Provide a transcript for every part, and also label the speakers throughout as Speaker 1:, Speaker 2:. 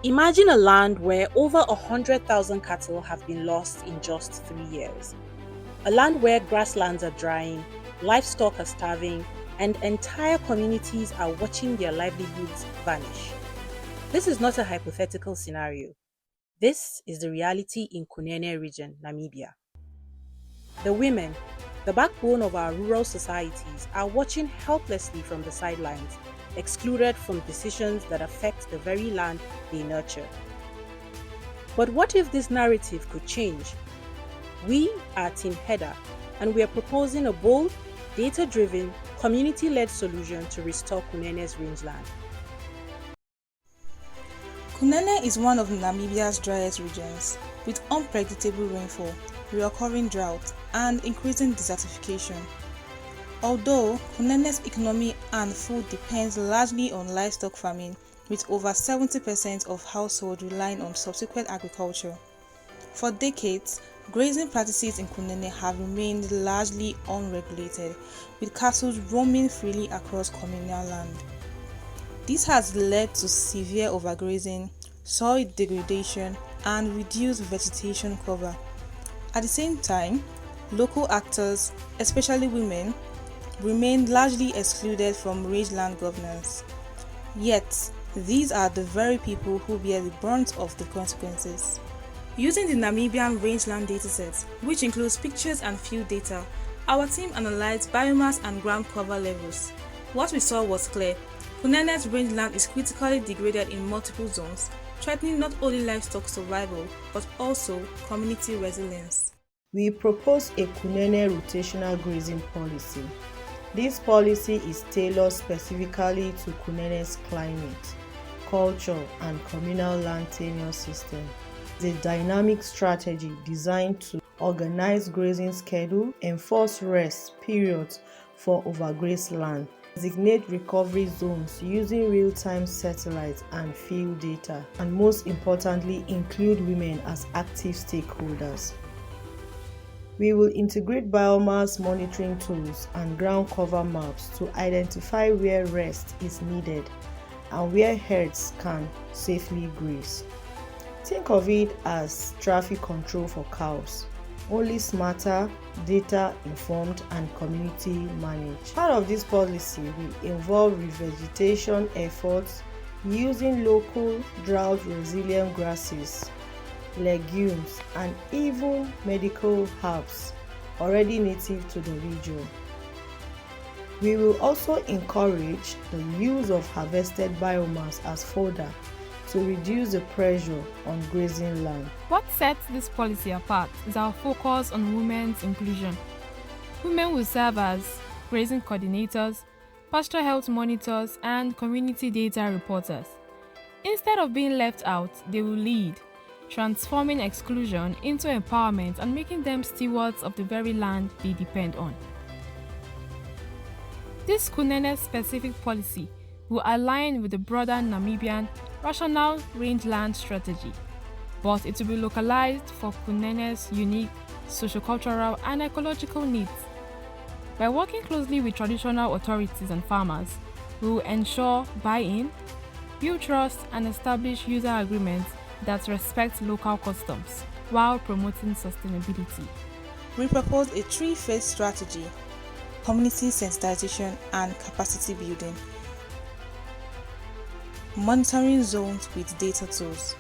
Speaker 1: Imagine a land where over 100,000 cattle have been lost in just 3 years. A land where grasslands are drying, livestock are starving, and entire communities are watching their livelihoods vanish. This is not a hypothetical scenario. This is the reality in Kunene region, Namibia. The women, the backbone of our rural societies, are watching helplessly from the sidelines, excluded from decisions that affect the very land they nurture. But what if this narrative could change? We are Team HEDA, and we are proposing a bold, data-driven, community-led solution to restore Kunene's rangeland.
Speaker 2: Kunene is one of Namibia's driest regions, with unpredictable rainfall, recurring drought, and increasing desertification. Although Kunene's economy and food depends largely on livestock farming, with over 70% of households relying on subsequent agriculture. For decades, grazing practices in Kunene have remained largely unregulated, with cattle roaming freely across communal land. This has led to severe overgrazing, soil degradation, and reduced vegetation cover. At the same time, local actors, especially women, remain largely excluded from rangeland governance. Yet, these are the very people who bear the brunt of the consequences. Using the Namibian rangeland dataset, which includes pictures and field data, our team analyzed biomass and ground cover levels. What we saw was clear. Kunene's rangeland is critically degraded in multiple zones, threatening not only livestock survival, but also community resilience.
Speaker 3: We propose a Kunene Rotational Grazing Policy. This policy is tailored specifically to Kunene's climate, culture, and communal land tenure system. It's a dynamic strategy designed to organize grazing schedule, enforce rest periods for overgrazed land, designate recovery zones using real-time satellite and field data, and most importantly, include women as active stakeholders. We will integrate biomass monitoring tools and ground cover maps to identify where rest is needed and where herds can safely graze. Think of it as traffic control for cows, only smarter, data-informed, and community-managed. Part of this policy will involve revegetation efforts using local drought-resilient grasses, legumes, and even medical herbs already native to the region. We will also encourage the use of harvested biomass as fodder to reduce the pressure on grazing land.
Speaker 4: What sets this policy apart is our focus on women's inclusion. Women will serve as grazing coordinators, pasture health monitors, and community data reporters. Instead of being left out, they will lead, transforming exclusion into empowerment and making them stewards of the very land they depend on. This Kunene-specific policy will align with the broader Namibian Rational Rangeland strategy, but it will be localized for Kunene's unique sociocultural and ecological needs. By working closely with traditional authorities and farmers, we will ensure buy-in, build trust, and establish user agreements that respect local customs while promoting sustainability.
Speaker 2: We propose a three-phase strategy: community sensitization and capacity building, monitoring zones with data tools,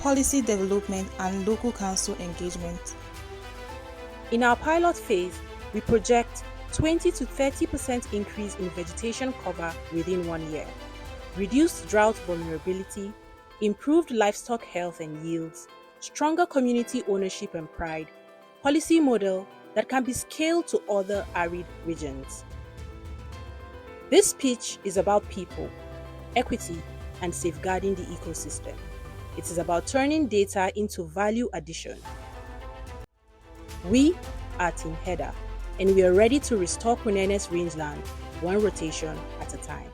Speaker 2: policy development, and local council engagement.
Speaker 1: In our pilot phase, we project 20 to 30% increase in vegetation cover within 1 year, reduced drought vulnerability, improved livestock health and yields, stronger community ownership and pride, policy model that can be scaled to other arid regions. This pitch is about people, equity, and safeguarding the ecosystem. It is about turning data into value addition. We are Team HEDA, and we are ready to restore Kunene's rangeland one rotation at a time.